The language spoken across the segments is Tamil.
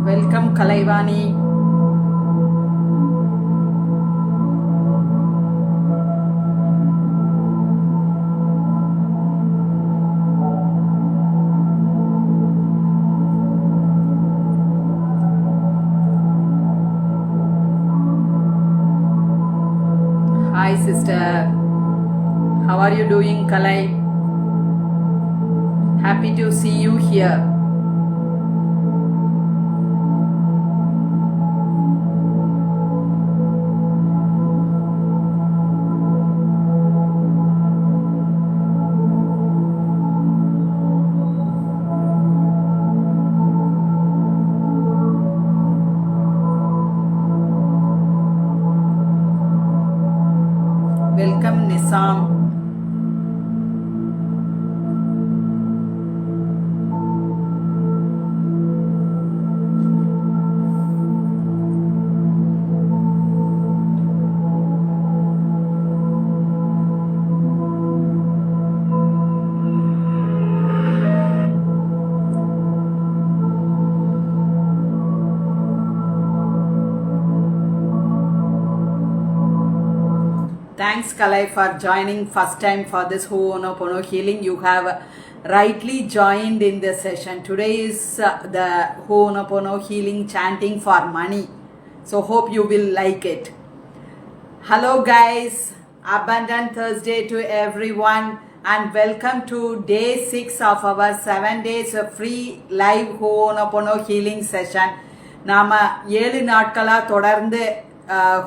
Welcome Kalaivani. Hi sister, how are you doing, Kalai? Happy to see you here. Welcome Nisam. Thanks Kalai for joining first time for this Ho'oponopono healing. You have rightly joined in this session. Today is the Ho'oponopono healing chanting for money. So hope you will like it. Hello guys, abundant Thursday to everyone and welcome to day 6 of our 7 days of free live Ho'oponopono healing session. நாம 7 நாட்களா தொடர்ந்து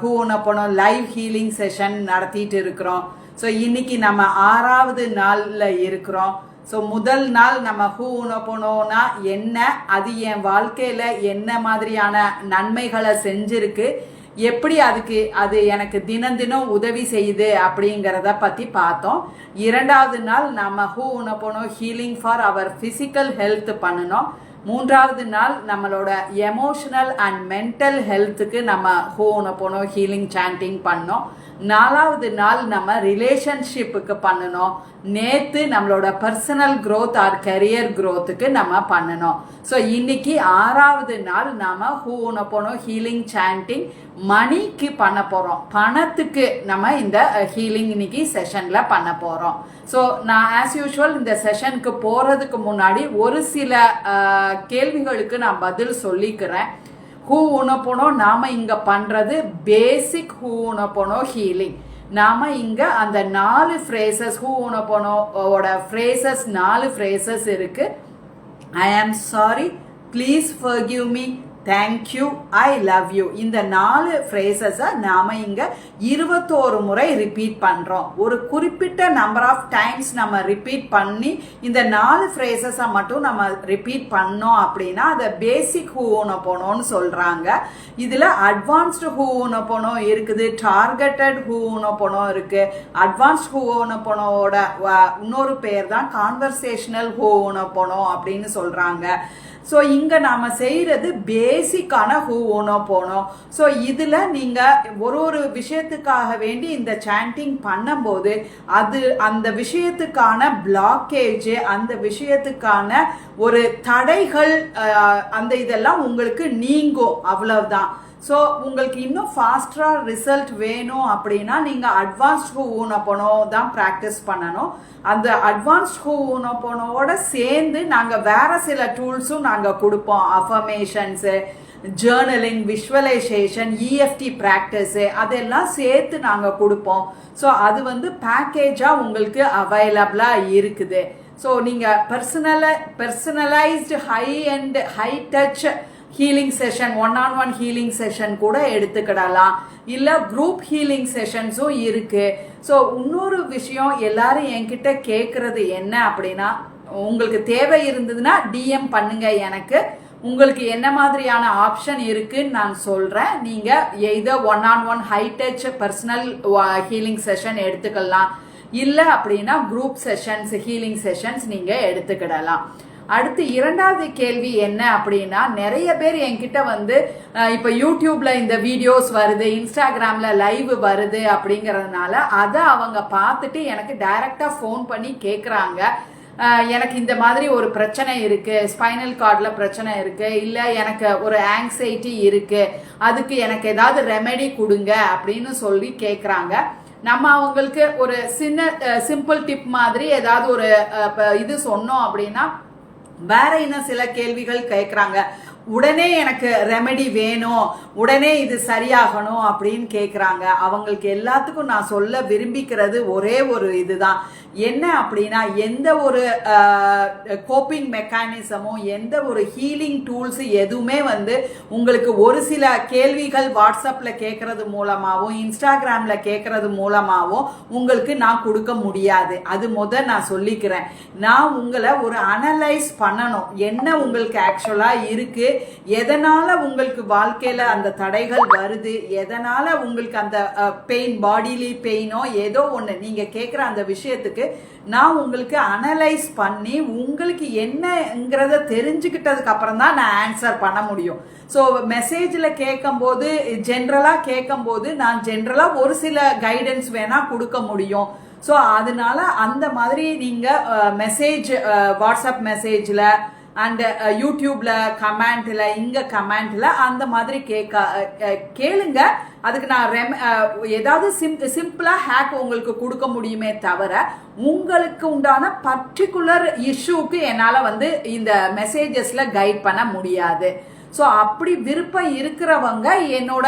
Ho'oponopono லைவ் ஹீலிங் செஷன் நடத்திட்டு இருக்கிறோம். ஸோ இன்னைக்கு நம்ம 6வது நாளில் இருக்கிறோம். ஸோ முதல் நாள் நம்ம Ho'oponoponoனா என்ன, அது என் வாழ்க்கையில் என்ன மாதிரியான நன்மைகளை செஞ்சிருக்கு, எப்படி அது எனக்கு தினம் தினம் உதவி செய்யுது அப்படிங்கிறத பற்றி பார்த்தோம். 2வது நாள் நம்ம Ho'oponopono healing for our physical health பண்ணணும். 3வது நாள் நம்மளோட எமோஷனல் அண்ட் மென்டல் ஹெல்த்துக்கு நம்ம Ho'oponopono ஹீலிங் சாண்டிங் பண்ணோம். 4வது நாள் நம்ம ரிலேஷன்ஷிப்புக்கு பண்ணணும். நேற்று நம்மளோட பர்சனல் க்ரோத் ஆர் கரியர் க்ரோத்துக்கு நம்ம பண்ணணும். ஸோ இன்னைக்கு 6வது நாள் நாம Ho'oponopono ஹீலிங் சாண்டிங் மணிக்கு பண்ண போகிறோம். பணத்துக்கு நம்ம இந்த ஹீலிங் இன்னைக்கு செஷனில் பண்ண போகிறோம். ஸோ நான் ஆஸ் யூஷுவல் இந்த செஷனுக்கு போகிறதுக்கு முன்னாடி ஒரு சில கேள்விகளுக்கு நான் பதில் சொல்லிக்கிறேன். Ho'oponopono நாம இங்க பண்றது பேசிக் Ho'oponopono ஹீலிங். நாம இங்க அந்த 4 ஃப்ரேசஸ் Ho'oponoponoவோட ஃப்ரேசஸ் 4 ஃப்ரேசஸ் இருக்கு. I am sorry, please forgive me, thank you, I love you. இந்த 4 ஃப்ரேசஸை நாம இங்க 21 முறை ரிப்பீட் பண்றோம். ஒரு குறிப்பிட்ட நம்பர் ஆஃப் டைம்ஸ் நம்ம ரிப்பீட் பண்ணி இந்த 4 ஃப்ரேசஸை மட்டும் நம்ம ரிப்பீட் பண்ணோம் அப்படின்னா அதை பேசிக் Ho'oponoponoன்னு சொல்றாங்க. இதுல அட்வான்ஸ்டு Ho'oponopono இருக்குது, டார்கெட்டட் Ho'oponopono இருக்கு. அட்வான்ஸ்ட் Ho'oponoponoவோட இன்னொரு பேர் தான் கான்வர்சேஷனல் Ho'oponopono அப்படின்னு சொல்றாங்க. ஸோ இங்கே நாம் செய்கிறது பேசிக்கான Ho'oponopono. ஸோ இதில் நீங்கள் ஒரு விஷயத்துக்காக வேண்டி இந்த சாண்டிங் பண்ணும்போது அந்த விஷயத்துக்கான பிளாக்கேஜ், அந்த விஷயத்துக்கான ஒரு தடைகள், அந்த இதெல்லாம் உங்களுக்கு நீங்கும், அவ்வளவுதான். ஸோ உங்களுக்கு இன்னும் ஃபாஸ்டராக ரிசல்ட் வேணும் அப்படின்னா நீங்கள் அட்வான்ஸ்ட் Ho'opono தான் ப்ராக்டிஸ் பண்ணணும். அந்த அட்வான்ஸ்ட் Ho'oponoவோட சேர்ந்து நாங்கள் வேற சில டூல்ஸும் நாங்கள் கொடுப்போம். Affirmations, journaling, visualisation, EFT practice, அதெல்லாம் சேர்த்து நாங்கள் கொடுப்போம். ஸோ அது பேக்கேஜாக உங்களுக்கு அவைலபிளாக இருக்குது. ஸோ நீங்கள் personalised high and high touch healing session, 1-on-1 healing session கூட எடுத்துக்கிடலாம். இல்லை குரூப் ஹீலிங் செஷன்ஸும் இருக்கு. ஸோ இன்னொரு விஷயம் எல்லாரும் என்கிட்ட கேட்கறது என்ன அப்படின்னா, உங்களுக்கு தேவை இருந்ததுன்னா டிஎம் பண்ணுங்க எனக்கு. உங்களுக்கு என்ன மாதிரியான ஆப்ஷன் இருக்குன்னு நான் சொல்றேன். நீங்க either 1-on-1 high touch personal healing session எடுத்துக்கலாம், இல்லை அப்படின்னா குரூப் செஷன்ஸ், ஹீலிங் செஷன்ஸ் நீங்க எடுத்துக்கிடலாம். அடுத்து 2வது கேள்வி என்ன அப்படின்னா, நிறைய பேர் என்கிட்ட இப்போ யூடியூப்ல இந்த வீடியோஸ் வருது, இன்ஸ்டாகிராம்ல லைவ் வருது அப்படிங்கறதுனால அதை அவங்க பார்த்துட்டு எனக்கு டைரக்டா ஃபோன் பண்ணி கேட்குறாங்க. எனக்கு இந்த மாதிரி ஒரு பிரச்சனை இருக்கு, ஸ்பைனல் கார்டில் பிரச்சனை இருக்கு, இல்லை எனக்கு ஒரு ஆங்ஸைட்டி இருக்கு, அதுக்கு எனக்கு ஏதாவது ரெமெடி கொடுங்க அப்படின்னு சொல்லி கேட்குறாங்க. நம்ம அவங்களுக்கு ஒரு சிம்பிள் டிப் மாதிரி ஏதாவது ஒரு இது சொன்னோம் அப்படின்னா வேற இன்னும் சில கேள்விகள் கேட்குறாங்க. உடனே எனக்கு ரெமெடி வேணும், உடனே இது சரியாகணும் அப்படின்னு கேட்குறாங்க. அவங்களுக்கு எல்லாத்துக்கும் நான் சொல்ல விரும்பிக்கிறது ஒரே ஒரு இதுதான், என்ன அப்படின்னா எந்த ஒரு கோப்பிங் மெக்கானிசமும் எந்த ஒரு ஹீலிங் டூல்ஸ் எதுவுமே உங்களுக்கு ஒரு சில கேள்விகள் வாட்ஸ்அப்பில் கேட்கறது மூலமாகவும் இன்ஸ்டாகிராமில் கேட்கறது மூலமாகவும் உங்களுக்கு நான் கொடுக்க முடியாது. அது நான் சொல்லிக்கிறேன். நான் உங்களை ஒரு அனலைஸ் பண்ணணும், என்ன உங்களுக்கு ஆக்சுவலாக இருக்கு, எதனால உங்களுக்கு வாழ்க்கையில அந்த தடைகள் வருது, எதனால உங்களுக்கு அந்த பெயின், பாடிலி பெயினோ ஏதோ ஒன்று நீங்க கேட்குற அந்த விஷயத்துக்கு நான் உங்களுக்கு அனலைஸ் பண்ணி உங்களுக்கு என்னங்கிறத தெரிஞ்சுக்கிட்டதுக்கு அப்புறம் தான் நான் ஆன்சர் பண்ண முடியும். ஸோ மெசேஜில் கேட்கும்போது ஜென்ரலாக கேட்கும்போது நான் ஜென்ரலாக ஒரு சில கைடன்ஸ் வேணா கொடுக்க முடியும். ஸோ அதனால அந்த மாதிரி நீங்கள் மெசேஜ் வாட்ஸ்அப் மெசேஜில் அண்ட் யூடியூப்ல கமெண்ட்ல இங்க கமெண்ட்ல அந்த மாதிரி கேளுங்க. அதுக்கு நான் ஏதாவது சிம்பிளா ஹேக் உங்களுக்கு கொடுக்க முடியுமே தவிர உங்களுக்கு உண்டான பர்டிகுலர் இஷ்யூக்கு என்னால் இந்த மெசேஜஸ்ல கைட் பண்ண முடியாது. ஸோ அப்படி விருப்பம் இருக்கிறவங்க என்னோட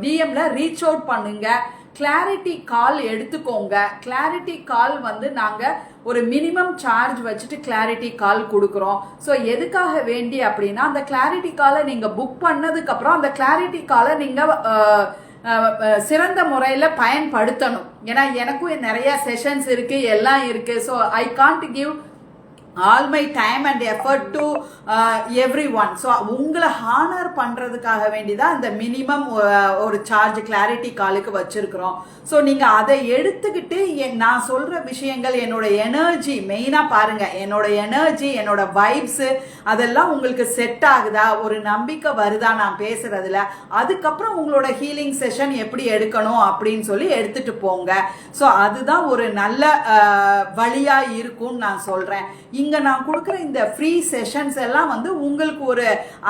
டிஎம்ல ரீச் அவுட் பண்ணுங்க. கிளாரிட்டி கால் எடுத்துக்கோங்க. கிளாரிட்டி கால் நாங்கள் ஒரு மினிமம் சார்ஜ் வச்சுட்டு கிளாரிட்டி கால் கொடுக்குறோம். ஸோ எதுக்காக வேண்டி அப்படின்னா அந்த கிளாரிட்டி காலை நீங்கள் புக் பண்ணதுக்கு அப்புறம் அந்த கிளாரிட்டி காலை நீங்கள் சிறந்த முறையில் பயன்படுத்தணும். ஏன்னா எனக்கும் நிறைய செஷன்ஸ் இருக்கு, எல்லாம் இருக்கு. So I can't give all my time and effort to everyone. So உங்களை ஹானர் பண்ணுறதுக்காக வேண்டிதான் இந்த மினிமம் ஒரு சார்ஜ் கிளாரிட்டி காலுக்கு வச்சிருக்கிறோம். ஸோ நீங்கள் அதை எடுத்துக்கிட்டு நான் சொல்கிற விஷயங்கள் என்னோட எனர்ஜி மெயினாக பாருங்கள், என்னோட எனர்ஜி என்னோட வைப்ஸு அதெல்லாம் உங்களுக்கு செட் ஆகுதா, ஒரு நம்பிக்கை வருதா நான் பேசுறதுல, அதுக்கப்புறம் உங்களோட ஹீலிங் செஷன் எப்படி எடுக்கணும் அப்படின்னு சொல்லி எடுத்துட்டு போங்க. ஸோ அதுதான் ஒரு நல்ல வழியாக இருக்கும்னு நான் சொல்கிறேன். இங்க நான் கொடுக்குற இந்த ஃப்ரீ செஷன்ஸ் எல்லாம் உங்களுக்கு ஒரு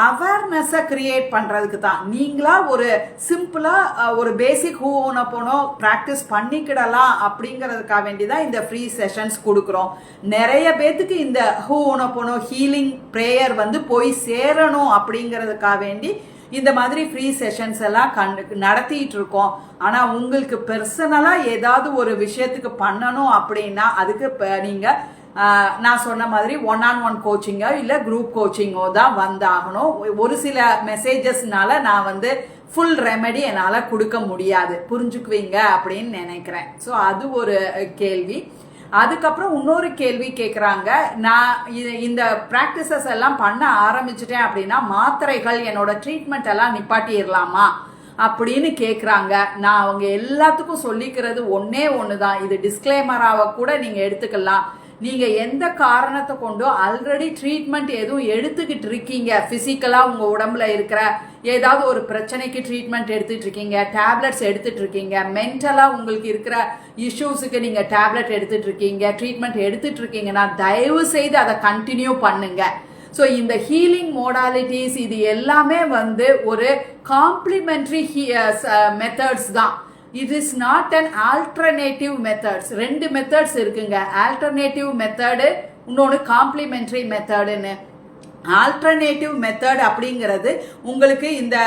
அவேர்னஸை கிரியேட் பண்றதுக்கு தான். நீங்களா ஒரு சிம்பிளா ஒரு பேசிக் ஹூ ஓன போனோ ப்ராக்டிஸ் பண்ணிக்கிடலாம் அப்படிங்கிறதுக்காக வேண்டிதான் இந்த ஃப்ரீ செஷன்ஸ் கொடுக்குறோம். நிறைய பேத்துக்கு இந்த ஹூ ஓன போனோ ஹீலிங் ப்ரேயர் போய் சேரணும் அப்படிங்கிறதுக்காக வேண்டி இந்த மாதிரி ஃப்ரீ செஷன்ஸ் எல்லாம் நடத்திட்டு இருக்கோம். ஆனா உங்களுக்கு பர்சனலா ஏதாவது ஒரு விஷயத்துக்கு பண்ணணும் அப்படின்னா அதுக்கு நீங்க நான் சொன்ன மாதிரி 1-on-1 கோச்சிங்கோ இல்லை குரூப் கோச்சிங்கோ தான் வந்தாகணும். ஒரு சில மெசேஜஸ்னால நான் ஃபுல் ரெமெடி என்னால் கொடுக்க முடியாது, புரிஞ்சுக்குவீங்க அப்படின்னு நினைக்கிறேன். ஸோ அது ஒரு கேள்வி. அதுக்கப்புறம் இன்னொரு கேள்வி கேட்குறாங்க, நான் இந்த ப்ராக்டிசஸ் எல்லாம் பண்ண ஆரம்பிச்சிட்டேன் அப்படின்னா மாத்திரைகள் என்னோட ட்ரீட்மெண்ட் எல்லாம் நிப்பாட்டிடலாமா அப்படின்னு கேட்குறாங்க. நான் அவங்க எல்லாத்துக்கும் சொல்லிக்கிறது ஒன்னே ஒன்று தான், இது டிஸ்க்ளைமராக கூட நீங்கள் எடுத்துக்கலாம். நீங்க எந்த காரணத்தை கொண்டோ ஆல்ரெடி ட்ரீட்மெண்ட் எதுவும் எடுத்துக்கிட்டு இருக்கீங்க, பிசிக்கலா உங்க உடம்புல இருக்கிற ஏதாவது ஒரு பிரச்சனைக்கு ட்ரீட்மெண்ட் எடுத்துட்டு இருக்கீங்க, டேப்லெட்ஸ் எடுத்துட்டு இருக்கீங்க, மென்டலா உங்களுக்கு இருக்கிற இஷ்யூஸுக்கு நீங்க டேப்லெட் எடுத்துட்டு இருக்கீங்க, ட்ரீட்மெண்ட் எடுத்துட்டு இருக்கீங்கன்னா தயவு செய்து அதை கண்டினியூ பண்ணுங்க. ஸோ இந்த ஹீலிங் மோடாலிட்டிஸ் இது எல்லாமே ஒரு காம்ப்ளிமெண்ட்ரி மெத்தட்ஸ் தான். It is not an alternative methods. ரெண்டு மெத்தட்ஸ் இருக்குங்க, ஆல்டர்னேட்டிவ் மெத்தடு இன்னொன்று காம்ப்ளிமெண்ட்ரி மெத்தடுன்னு. ஆல்டர்னேட்டிவ் மெத்தட் அப்படிங்கிறது உங்களுக்கு இந்த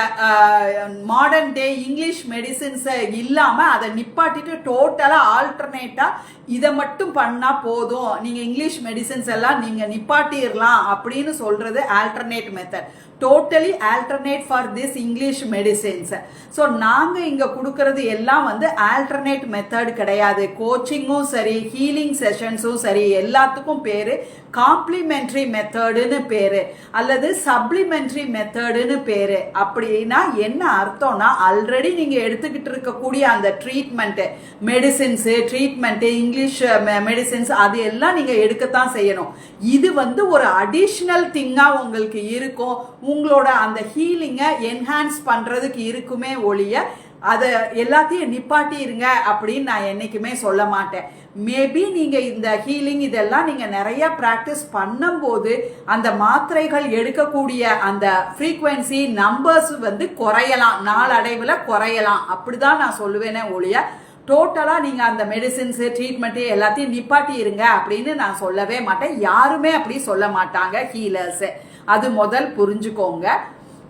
மாடர்ன் டே இங்கிலீஷ் மெடிசின்ஸை இல்லாமல் அதை நிப்பாட்டிட்டு டோட்டலாக ஆல்டர்னேட்டாக இதை மட்டும் பண்ணால் போதும், நீங்கள் இங்கிலீஷ் மெடிசின்ஸ் எல்லாம் நீங்கள் நிப்பாட்டிடலாம் அப்படின்னு சொல்கிறது alternate method. Totally alternate for this English medicines. So நாங்கள் இங்கே கொடுக்கறது எல்லாம் ஆல்டர்னேட் மெத்தட் கிடையாது. கோச்சிங்கும் சரி ஹீலிங் செஷன்ஸும் சரி எல்லாத்துக்கும் பேர் காம்ப்ளிமெண்ட்ரி மெத்தடுன்னு பேர் அல்லது சப்ளிமெண்ட்ரி மெத்தடுன்னு பேர். அப்படின்னா என்ன அர்த்தம்னா ஆல்ரெடி நீங்கள் எடுத்துக்கிட்டு இருக்கக்கூடிய அந்த treatment medicines treatment English medicines அது எல்லாம் நீங்கள் எடுக்கத்தான் செய்யணும். இது ஒரு அடிஷ்னல் திங்காக உங்களுக்கு இருக்கும், உங்களோட அந்த ஹீலிங்கை என்ஹான்ஸ் பண்ணுறதுக்கு இருக்குமே ஒழிய அதை எல்லாத்தையும் நிப்பாட்டிருங்க அப்படின்னு நான் என்னைக்குமே சொல்ல மாட்டேன். மேபி நீங்க இந்த ஹீலிங் இதெல்லாம் நீங்க நிறைய பிராக்டிஸ் பண்ணும்போது அந்த மாத்திரைகள் எடுக்கக்கூடிய அந்த ஃப்ரீக்வன்சி நம்பர்ஸ் வந்து குறையலாம், நாளடைவில் குறையலாம், அப்படிதான் நான் சொல்லுவேனே ஒழிய டோட்டலா நீங்க அந்த மெடிசின்ஸ் ட்ரீட்மெண்ட் எல்லாத்தையும் நிப்பாட்டி இருங்க அப்படின்னு நான் சொல்லவே மாட்டேன். யாருமே அப்படி சொல்ல மாட்டாங்க ஹீலர்ஸ். அது முதல் புரிஞ்சுக்கோங்க.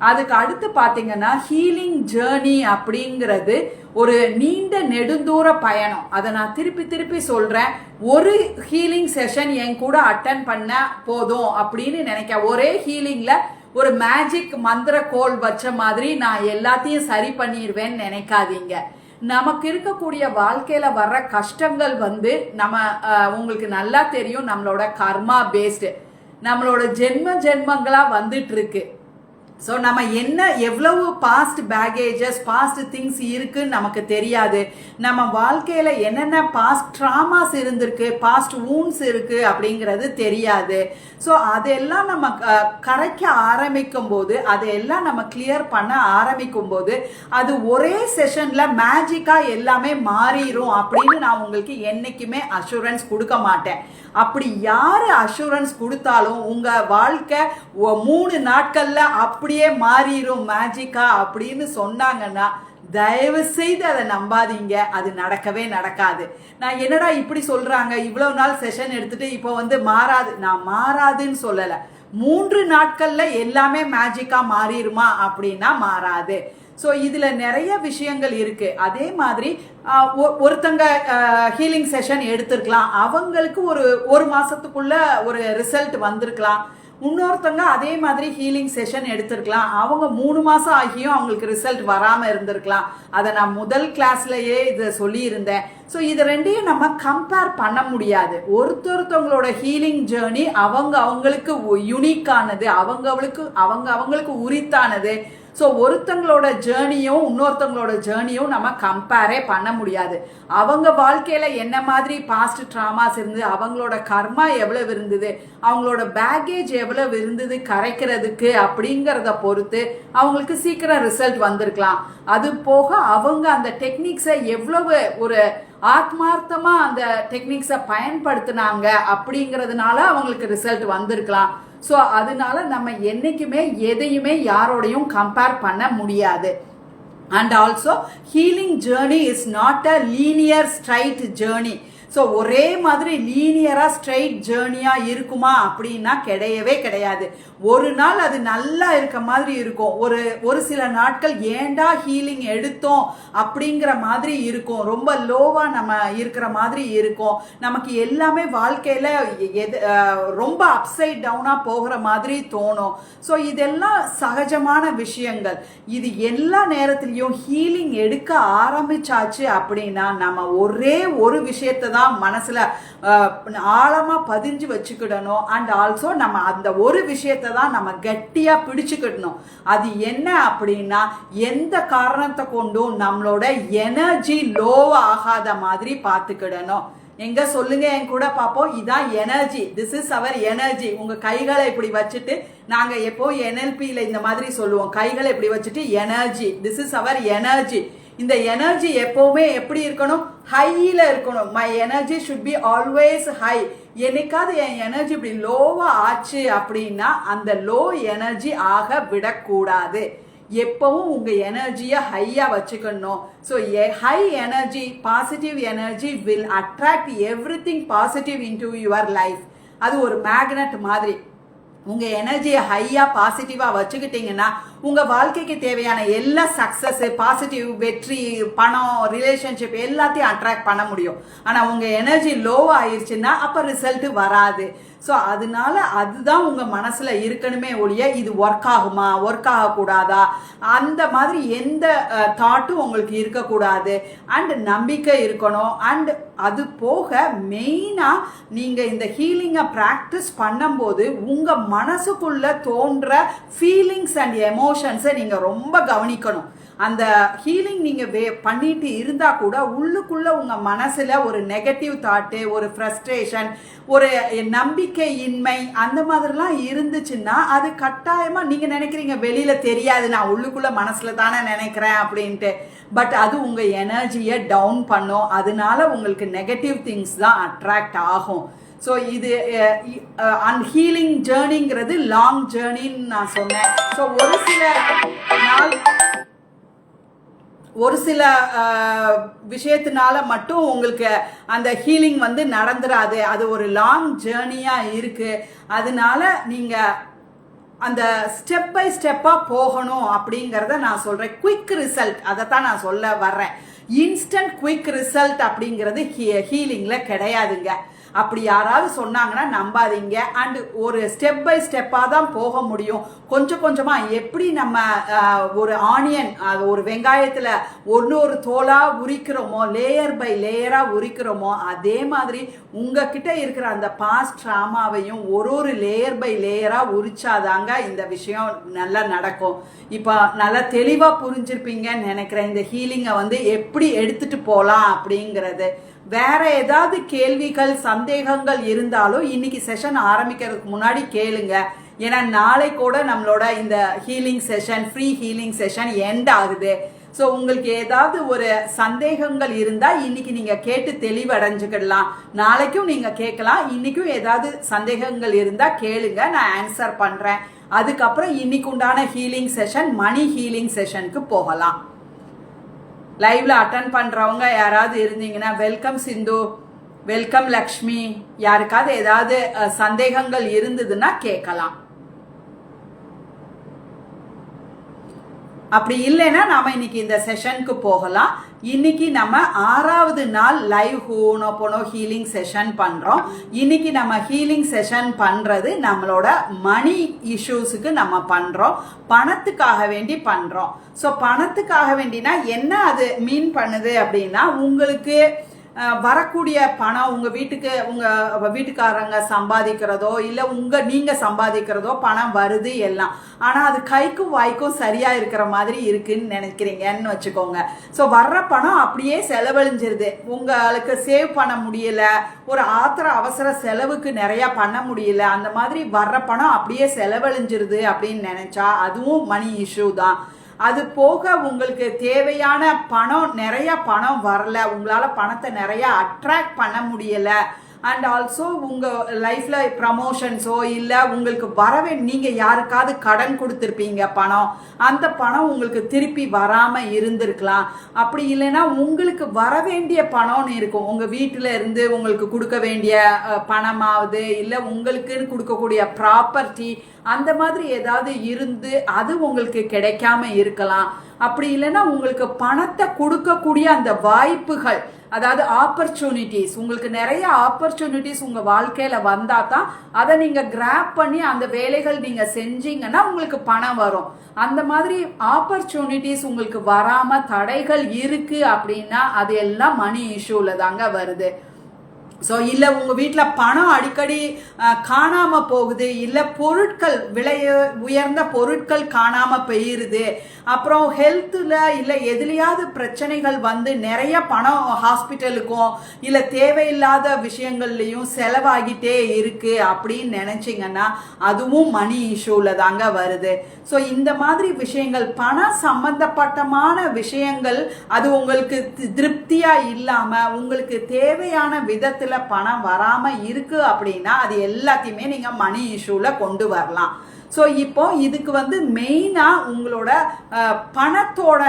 அதுக்கு அடுத்து பாத்தீங்கன்னா ஹீலிங் ஜேர்னி அப்படிங்கிறது ஒரு நீண்ட நெடுந்தூர பயணம். அதை நான் திருப்பி திருப்பி சொல்றேன். ஒரு ஹீலிங் செஷன் என் கூட அட்டன் பண்ண போதும் அப்படின்னு நினைக்க, ஒரே ஹீலிங்ல ஒரு மேஜிக் மந்திர கோல் வச்ச மாதிரி நான் எல்லாத்தையும் சரி பண்ணிடுவேன்னு நினைக்காதீங்க. நமக்கு இருக்கக்கூடிய வாழ்க்கையில வர்ற கஷ்டங்கள் வந்து நம்ம உங்களுக்கு நல்லா தெரியும், நம்மளோட கர்மா பேஸ்டு, நம்மளோட ஜென்மங்களா வந்துட்டு இருக்கு. ஸோ நம்ம என்ன எவ்வளவு பாஸ்ட் பேகேஜஸ் பாஸ்ட் திங்ஸ் இருக்குன்னு நமக்கு தெரியாது. நம்ம வாழ்க்கையில என்னென்ன பாஸ்ட் ட்ராமாஸ் இருந்திருக்கு, பாஸ்ட் வூண்ட்ஸ் இருக்கு அப்படிங்கிறது தெரியாது. ஸோ அதெல்லாம் நம்ம கரைக்க ஆரம்பிக்கும் போது, அதையெல்லாம் நம்ம கிளியர் பண்ண ஆரம்பிக்கும் போது அது ஒரே செஷன்ல மேஜிக்கா எல்லாமே மாறிடும் அப்படின்னு நான் உங்களுக்கு என்னைக்குமே அஷூரன்ஸ் கொடுக்க மாட்டேன். அப்படி யாரு அஷூரன்ஸ் கொடுத்தாலும் உங்க வாழ்க்கை 3 நாட்கள்ல அப்படியே மாறிடும் மேஜிக்கா அப்படின்னு சொன்னாங்கன்னா தயவு செய்து அதை நம்பாதீங்க. அது நடக்கவே நடக்காது. நான் என்னடா இப்படி சொல்றாங்க, இவ்வளவு நாள் செஷன் எடுத்துட்டு இப்போ வந்து மாறாது, நான் மாறாதுன்னு சொல்லல. 3 நாட்கள்ல எல்லாமே மேஜிக்கா மாறிடுமா அப்படின்னா மாறாது. ஸோ இதுல நிறைய விஷயங்கள் இருக்கு. அதே மாதிரி ஒருத்தங்க ஹீலிங் செஷன் எடுத்திருக்கலாம், அவங்களுக்கு ஒரு மாசத்துக்குள்ள ஒரு ரிசல்ட் வந்திருக்கலாம். இன்னொருத்தங்க அதே மாதிரி ஹீலிங் செஷன் எடுத்திருக்கலாம், அவங்க 3 மாசம் ஆகியும் அவங்களுக்கு ரிசல்ட் வராம இருந்திருக்கலாம். அதை நான் முதல் கிளாஸ்லயே இதை சொல்லி இருந்தேன். ஸோ இது ரெண்டையும் நம்ம கம்பேர் பண்ண முடியாது. ஒருத்தவங்களோட ஹீலிங் ஜேர்னி அவங்களுக்கு யுனிக்கானது, அவங்களுக்கு உரித்தானது. ஸோ ஒருத்தங்களோட ஜேர்னியும் இன்னொருத்தங்களோட ஜேர்னியும் நம்ம கம்பேரே பண்ண முடியாது. அவங்க வாழ்க்கையில என்ன மாதிரி பாஸ்ட் ட்ராமாஸ் இருந்து, அவங்களோட கர்மா எவ்வளவு இருந்தது, அவங்களோட பேகேஜ் எவ்வளவு இருந்தது கரைக்கிறதுக்கு அப்படிங்கிறத பொறுத்து அவங்களுக்கு சீக்கிரம் ரிசல்ட் வந்திருக்கலாம். அது போக அவங்க அந்த டெக்னிக்ஸை எவ்வளவு ஒரு ஆத்மார்த்தமா அந்த டெக்னிக்ஸை பயன்படுத்தினாங்க அப்படிங்கிறதுனால அவங்களுக்கு ரிசல்ட் வந்திருக்கலாம். ஸோ அதனால நம்ம என்னைக்குமே எதையுமே யாரோடையும் கம்பேர் பண்ண முடியாது. And also healing journey is not a linear straight journey. So ஒரே மாதிரி லீனியரா ஸ்ட்ரைட் ஜேர்னியா இருக்குமா அப்படின்னா கிடையவே கிடையாது. ஒரு நாள் அது நல்லா இருக்க மாதிரி இருக்கும், ஒரு சில நாட்கள் ஏண்டா ஹீலிங் எடுத்தோம் அப்படிங்கிற மாதிரி இருக்கும், ரொம்ப லோவா நம்ம இருக்கிற மாதிரி இருக்கும், நமக்கு எல்லாமே வாழ்க்கையில ரொம்ப அப்சைட் டவுனா போகிற மாதிரி தோணும். ஸோ இதெல்லாம் சகஜமான விஷயங்கள். இது எல்லா நேரத்திலையும் ஹீலிங் எடுக்க ஆரம்பிச்சாச்சு அப்படின்னா நம்ம ஒரே ஒரு விஷயத்தை தான் மனசுல ஆழமா பதிஞ்சு வச்சுக்கிடணும். அண்ட் ஆல்சோ நம்ம அந்த ஒரு விஷயத்தை தான் நம்ம கட்டியா பிடிச்சுக்கிடணும். அது என்ன அப்படின்னா, எந்த காரணத்தை கொண்டும் நம்மளோட எனர்ஜி லோவா ஆகாத மாதிரி பார்த்துக்கிடணும். எங்க சொல்லுங்க என் கூட பாப்போம். இதான் energy, this is our energy. உங்க கைகளை இப்படி வச்சுட்டு, நாங்க எப்போ NLPல இந்த மாதிரி சொல்லுவோம், கைகளை இப்படி வச்சுட்டு energy, this is our energy. இந்த எனர்ஜி எப்பவுமே எப்படி இருக்கணும், ஹையில இருக்கணும். My energy should be always high. என்னைக்காவது என் எனர்ஜி இப்படி லோவா ஆச்சு அப்படின்னா அந்த லோ எனர்ஜி ஆக விடக்கூடாது. எப்பவும் உங்க எனர்ஜியை ஹையா வச்சுக்கணும். So high energy, positive energy will attract everything positive into your life. அது ஒரு மேக்னெட் மாதிரி. உங்க எனர்ஜியை ஹையா பாசிட்டிவா வச்சுக்கிட்டீங்கன்னா உங்க வாழ்க்கைக்கு தேவையான எல்லா சக்சஸ், பாசிட்டிவ், வெற்றி, பணம், ரிலேஷன்ஷிப் எல்லாத்தையும் அட்ராக்ட் பண்ண முடியும். ஆனா உங்க எனர்ஜி லோவா ஆயிடுச்சுன்னா அப்ப ரிசல்ட் வராது. ஸோ அதனால அதுதான் உங்க மனசுல இருக்கணுமே ஒழிய இது ஒர்க் ஆகுமா, ஒர்க் ஆகக்கூடாதா, அந்த மாதிரி எந்த தாட்டும் உங்களுக்கு இருக்கக்கூடாது. அண்ட் நம்பிக்கை இருக்கணும். அண்ட் அது போக மெயினா நீங்க இந்த ஹீலிங்கை பிராக்டிஸ் பண்ணும்போது உங்க மனசுக்குள்ள தோன்ற ஃபீலிங்ஸ் அண்ட் எமோஷன்ஸை நீங்க ரொம்ப கவனிக்கணும். அந்த ஹீலிங் நீங்க பண்ணிட்டு இருந்தா கூட உள்ளுக்குள்ள உங்க மனசுல ஒரு நெகட்டிவ் தாட்டு, ஒரு ஃப்ரஸ்ட்ரேஷன், ஒரு நம்பிக்கையின்மை அந்த மாதிரிலாம் இருந்துச்சுன்னா அது கட்டாயமா நீங்க நினைக்கிறீங்க வெளியில தெரியாது, நான் உள்ளுக்குள்ள மனசுல தானே நினைக்கிறேன் அப்படின்ட்டு. பட் அது உங்கள் எனர்ஜியை டவுன் பண்ணும். அதனால உங்களுக்கு நெகட்டிவ் திங்ஸ் தான் அட்ராக்ட் ஆகும். ஸோ இது ஹீலிங் ஜேர்னிங்கிறது லாங் ஜேர்னின்னு நான் சொன்னேன். ஸோ ஒரு சில விஷயத்தினால மட்டும் உங்களுக்கு அந்த ஹீலிங் வந்து நடந்துராது. அது ஒரு லாங் ஜேர்னியாக இருக்குது. அதனால நீங்கள் அந்த ஸ்டெப் பை ஸ்டெப்பாக போகணும் அப்படிங்கிறத நான் சொல்கிறேன். குயிக் ரிசல்ட் அதை தான் நான் சொல்ல வர்றேன். இன்ஸ்டன்ட் குயிக் ரிசல்ட் அப்படிங்கிறது ஹீலிங்கில் கிடையாதுங்க. அப்படி யாராவது சொன்னாங்கன்னா நம்பாதீங்க. அண்ட் ஒரு ஸ்டெப் பை ஸ்டெப்பாக தான் போக முடியும். கொஞ்சம் கொஞ்சமாக எப்படி நம்ம ஒரு ஆனியன், அது ஒரு வெங்காயத்தில் ஒரு தோலாக உரிக்கிறோமோ, லேயர் பை லேயராக உரிக்கிறோமோ, அதே மாதிரி உங்ககிட்ட இருக்கிற அந்த பாஸ்ட் ட்ராமாவையும் ஒரு லேயர் பை லேயராக உரிச்சாதாங்க இந்த விஷயம் நல்லா நடக்கும். இப்போ நல்லா தெளிவாக புரிஞ்சிருப்பீங்கன்னு நினைக்கிறேன் இந்த ஹீலிங்கை வந்து எப்படி எடுத்துட்டு போகலாம் அப்படிங்கிறது. வேற ஏதாவது கேள்விகள் சந்தேகங்கள் இருந்தாலும் இன்னைக்கு செஷன் ஆரம்பிக்கிறதுக்கு முன்னாடி கேளுங்க. ஏன்னா நாளை கூட நம்மளோட இந்த healing session, free healing session end ஆகுது. ஸோ உங்களுக்கு ஏதாவது ஒரு சந்தேகங்கள் இருந்தால் இன்னைக்கு நீங்கள் கேட்டு தெளிவடைஞ்சுக்கிடலாம். நாளைக்கும் நீங்கள் கேட்கலாம். இன்னைக்கும் ஏதாவது சந்தேகங்கள் இருந்தால் கேளுங்க, நான் ஆன்சர் பண்ணுறேன். அதுக்கப்புறம் இன்னைக்கு உண்டான ஹீலிங் செஷன், மணி ஹீலிங் செஷனுக்கு போகலாம். லைவ்ல அட்டன் பண்றவங்க யாராவது இருந்தீங்கன்னா வெல்கம் சிந்து, வெல்கம் லக்ஷ்மி. யாருக்காவது ஏதாவது சந்தேகங்கள் இருந்ததுன்னா கேட்கலாம். அப்படி இல்லைன்னா நாம இன்னைக்கு இந்த செஷனுக்கு போகலாம். இன்னைக்கு நம்ம 6வது நாள் லைவ் ஹோனோபோனோ ஹீலிங் செஷன் பண்றோம். இன்னைக்கு நம்ம ஹீலிங் செஷன் பண்றது நம்மளோட மணி இஷ்யூஸுக்கு நம்ம பண்றோம், பணத்துக்காக வேண்டி பண்றோம். ஸோ பணத்துக்காக வேண்டினா என்ன அது மீன் பண்ணுது அப்படின்னா, உங்களுக்கு வரக்கூடிய பணம் உங்க வீட்டுக்காரங்க சம்பாதிக்கிறதோ இல்லை நீங்க சம்பாதிக்கிறதோ பணம் வருது எல்லாம். ஆனா அது கைக்கும் வாய்க்கும் சரியா இருக்கிற மாதிரி இருக்குன்னு நினைக்கிறீங்கன்னு வச்சுக்கோங்க. ஸோ வர்ற பணம் அப்படியே செலவழிஞ்சிருது. உங்களுக்கு சேவ் பண்ண முடியல, ஒரு அவசர செலவுக்கு நிறைய பண்ண முடியல, அந்த மாதிரி வர்ற பணம் அப்படியே செலவழிஞ்சிருது அப்படின்னு நினைச்சா அதுவும் மணி இஷ்யூ தான். அது போக உங்களுக்கு தேவையான நிறைய பணம் வரல, உங்களால பணத்தை நிறைய அட்ராக்ட் பண்ண முடியல. அண்ட் ஆல்சோ உங்க லைஃப்ல ப்ரமோஷன்ஸோ இல்லை உங்களுக்கு நீங்க யாருக்காவது கடன் கொடுத்துருப்பீங்க பணம், அந்த பணம் உங்களுக்கு திருப்பி வராம இருந்திருக்கலாம். அப்படி இல்லைன்னா உங்களுக்கு வர வேண்டிய பணம்னு இருக்கும். உங்க வீட்டுல இருந்து உங்களுக்கு கொடுக்க வேண்டிய பணமாவது இல்லை உங்களுக்குன்னு கொடுக்கக்கூடிய ப்ராப்பர்ட்டி, அந்த மாதிரி ஏதாவது இருந்து அது உங்களுக்கு கிடைக்காம இருக்கலாம். அப்படி இல்லைன்னா உங்களுக்கு பணத்தை கொடுக்கக்கூடிய அந்த வாய்ப்புகள், அதாவது ஆப்பர்ச்சுனிட்டிஸ், உங்களுக்கு நிறைய ஆப்பர்ச்சுனிட்டிஸ் உங்க வாழ்க்கையில வந்தா தான் அதை நீங்க கிராப் பண்ணி அந்த வேலைகள் நீங்க செஞ்சீங்கன்னா உங்களுக்கு பணம் வரும். அந்த மாதிரி ஆப்பர்ச்சுனிட்டிஸ் உங்களுக்கு வராம தடைகள் இருக்கு அப்படின்னா அது எல்லாம் மணி இஷ்யூல தாங்க வருது. ஸோ இல்லை உங்கள் வீட்டில் பணம் அடிக்கடி காணாமல் போகுது, இல்லை பொருட்கள் உயர்ந்த பொருட்கள் காணாமல் போயிருது, அப்புறம் ஹெல்த்தில் இல்லை எதுலையாவது பிரச்சனைகள் வந்து நிறைய பணம் ஹாஸ்பிட்டலுக்கும் இல்லை தேவையில்லாத விஷயங்கள்லையும் செலவாகிட்டே இருக்கு அப்படின்னு நினைச்சிங்கன்னா அதுவும் மணி இஷ்யூல தாங்க வருது. ஸோ இந்த மாதிரி விஷயங்கள் பணம் சம்பந்தப்பட்டமான விஷயங்கள் அது உங்களுக்கு திருப்தியா இல்லாம உங்களுக்கு தேவையான விதத்துல பணம் வராம இருக்கு அப்படின்னா அது எல்லாத்தையுமே நீங்க மணி இஷ்யூல கொண்டு வரலாம். ஸோ இப்போ இதுக்கு வந்து மெயினாக உங்களோட பணத்தோட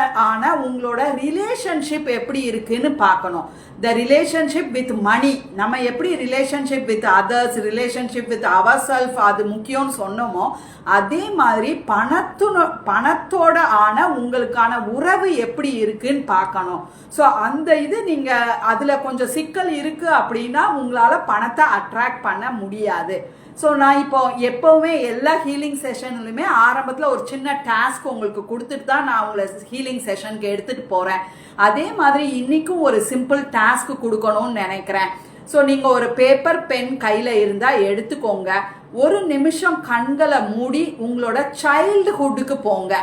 உங்களோட ரிலேஷன்ஷிப் எப்படி இருக்குன்னு பார்க்கணும். த ரிலேஷன்ஷிப் வித் மணி, நம்ம எப்படி relationship with others, relationship with our self அது முக்கியம்னு சொன்னோமோ அதே மாதிரி பணத்தோட உங்களுக்கான உறவு எப்படி இருக்குன்னு பார்க்கணும். ஸோ அந்த இது நீங்கள் அதில் கொஞ்சம் சிக்கல் இருக்கு அப்படின்னா உங்களால் பணத்தை அட்ராக்ட் பண்ண முடியாது. ஸோ நான் இப்போ எப்போவுமே எல்லா ஹீலிங் செஷன்லையுமே ஆரம்பத்தில் ஒரு சின்ன டாஸ்க் உங்களுக்கு கொடுத்துட்டு தான் நான் உங்களை ஹீலிங் செஷனுக்கு எடுத்துகிட்டு போகிறேன். அதே மாதிரி இன்றைக்கும் ஒரு சிம்பிள் டாஸ்க் கொடுக்கணும்னு நினைக்கிறேன். ஸோ நீங்கள் ஒரு பேப்பர் பென் கையில் இருந்தால் எடுத்துக்கோங்க. ஒரு நிமிஷம் கண்களை மூடி உங்களோட சைல்டுஹுட்டுக்கு போங்க.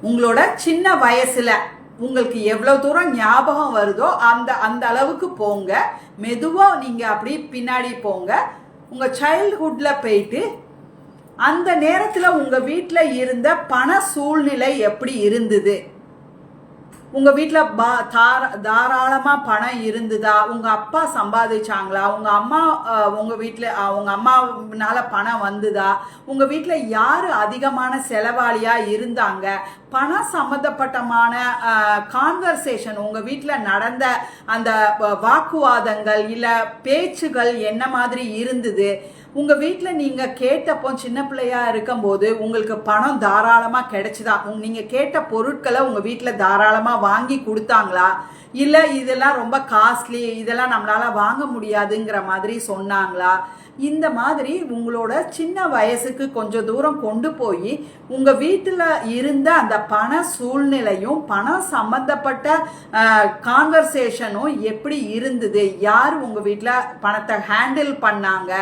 உங்களோட சின்ன வயசில் உங்களுக்கு எவ்வளோ தூரம் ஞாபகம் வருதோ அந்த அளவுக்கு போங்க. மெதுவாக நீங்கள் அப்படி பின்னாடி போங்க. உங்கள் சைல்ட்ஹுட்டில் போயிட்டு அந்த நேரத்தில் உங்கள் வீட்டில் இருந்த பண சூழ்நிலை எப்படி இருந்தது, உங்க வீட்டுல தாராளமா பணம் இருந்ததா, உங்க அப்பா சம்பாதிச்சாங்களா, உங்க அம்மா உங்க வீட்டுல உங்க அம்மானால பணம் வந்துதா, உங்க வீட்டுல யாரு அதிகமான செலவாளியா இருந்தாங்க, பணம் சம்பந்தப்பட்டமான கான்வர்சேஷன் உங்க வீட்டுல நடந்த அந்த வாக்குவாதங்கள் இல்ல பேச்சுகள் என்ன மாதிரி இருந்தது, உங்க வீட்டுல நீங்க கேட்டப்போ சின்ன பிள்ளையா இருக்கும் போது உங்களுக்கு பணம் தாராளமா கிடைச்சுதா, நீங்க கேட்ட பொருட்களை உங்க வீட்டுல தாராளமா வாங்கி கொடுத்தாங்களா, இல்ல இதெல்லாம் ரொம்ப காஸ்ட்லி, இதெல்லாம் நம்மளால வாங்க முடியாதுங்கிற மாதிரி சொன்னாங்களா, இந்த மாதிரி உங்களோட சின்ன வயசுக்கு கொஞ்சம் தூரம் கொண்டு போய் உங்க வீட்டுல இருந்த அந்த பண சூழ்நிலையும் பணம் சம்பந்தப்பட்ட கான்வர்சேஷனும் எப்படி இருந்தது, யார் உங்க வீட்டுல பணத்தை ஹேண்டில் பண்ணாங்க,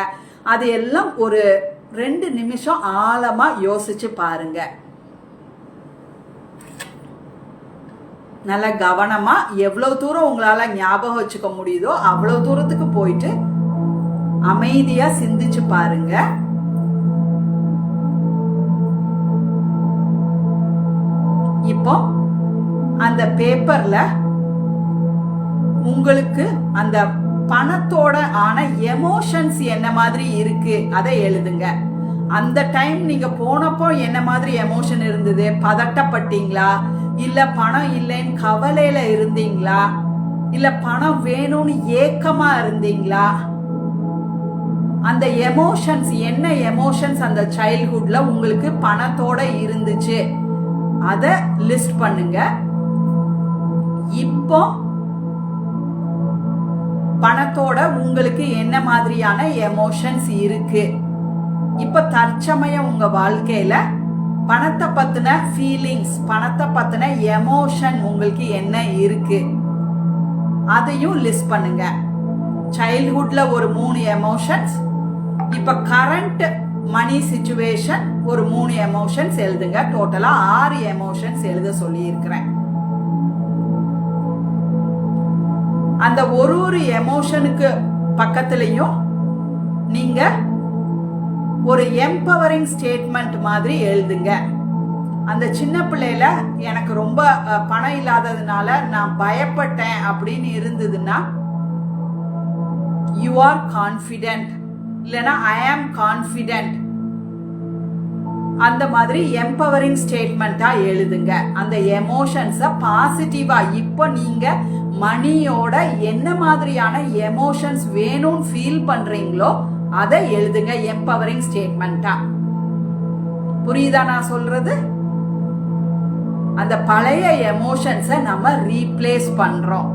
அது எல்லாம் ஒரு 2 நிமிஷம் ஆழமா யோசிச்சு பாருங்க. நல்ல கவனமா எவ்வளவு தூரம் உங்களால ஞாபகம் வச்சுக்க முடியுதோ அவ்வளவு தூரத்துக்கு போயிட்டு அமைதியா சிந்திச்சு பாருங்க. இப்போ அந்த பேப்பர்ல உங்களுக்கு அந்த பணத்தோட ஆன எமோஷன்ஸ் என்ன மாதிரி இருக்கு அதை எழுதுங்க. அந்த டைம் நீங்க போனப்போ என்ன மாதிரி எமோஷன் இருந்தது, பதட்டப்பட்டீங்களா, இல்ல பணம் இல்லைன்னு கவலையில இருந்தீங்களா, இல்ல பணம் வேணும்னு ஏக்கமா இருந்தீங்களா, அந்த எமோஷன்ஸ் என்ன எமோஷன்ஸ் அந்த சைல்ட்ஹுட்ல உங்களுக்கு பணத்தோட இருந்துச்சு அத லிஸ்ட் பண்ணுங்க. இப்போ பணத்தோட உங்களுக்கு என்ன மாதிரியான எமோஷன்ஸ் இருக்கு, இப்ப தற்சமயம் உங்க வாழ்க்கையில பணத்தை பத்தின ஃபீலிங்ஸ், பணத்தை பத்தின எமோஷன் உங்களுக்கு என்ன இருக்கு அதையும் லிஸ்ட் பண்ணுங்க. சைல்ட்ஹுட்ல ஒரு 3 எமோஷன்ஸ், இப்ப கரண்ட் மணி சிச்சுவேஷன் ஒரு 3 எமோஷன்ஸ் எழுதுங்க. டோட்டலா 6 எமோஷன்ஸ் எழுத சொல்லி இருக்கிறேன். அந்த ஒரு எமோஷனுக்கு பக்கத்துலயும் நீங்க ஒரு எம்பவரிங் ஸ்டேட்மெண்ட் மாதிரி எழுதுங்க. அந்த சின்ன பிள்ளையில எனக்கு ரொம்ப பணம் இல்லாததுனால நான் பயப்பட்டேன் அப்படின்னு இருந்ததுன்னா யூ ஆர் கான்ஃபிடென்ட், இல்லைன்னா ஐ ஆம் கான்ஃபிடென்ட், அந்த மாதிரி எம்பவரிங் ஸ்டேட்மெண்டா எழுதுங்க. அந்த எமோஷன்ஸ பாசிட்டிவா இப்போ நீங்க மணியோட என்ன மாதிரியான எமோஷன்ஸ் வேணும்னு ஃபீல் பண்றீங்களோ அதை எழுதுங்க எம்பவரிங் ஸ்டேட்மெண்டா. புரியுதா நான் சொல்றது? அந்த பழைய எமோஷன்ஸை நம்ம ரீப்ளேஸ் பண்றோம்,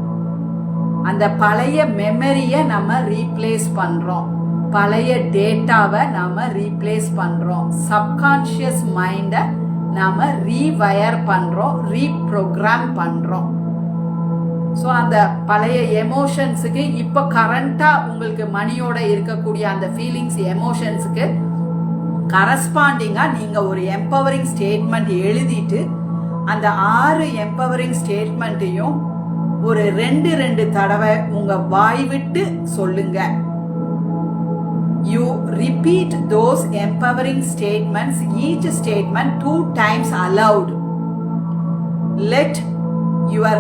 அந்த பழைய மெமரிய நம்ம ரீப்ளேஸ் பண்றோம், பழைய டேட்டாவை நாம ரீப்ளேஸ் பண்றோம், சப்கான்ஷியஸ் மைண்ட நாம ரீவயர் பண்றோம், ரீப்ரோக்ராம் பண்றோம். ஸோ அந்த பழைய எமோஷன்ஸுக்கு இப்போ கரண்டா உங்களுக்கு மணியோட இருக்கக்கூடிய அந்த ஃபீலிங்ஸ் எமோஷன்ஸுக்கு கரஸ்பாண்டிங்கா நீங்க ஒரு எம்பவரிங் ஸ்டேட்மெண்ட் எழுதிட்டு அந்த 6 எம்பவரிங் ஸ்டேட்மெண்ட்டையும் ஒரு 2 தடவை உங்க வாய் விட்டு சொல்லுங்க. You repeat those empowering statements, each statement 2 times aloud. Let your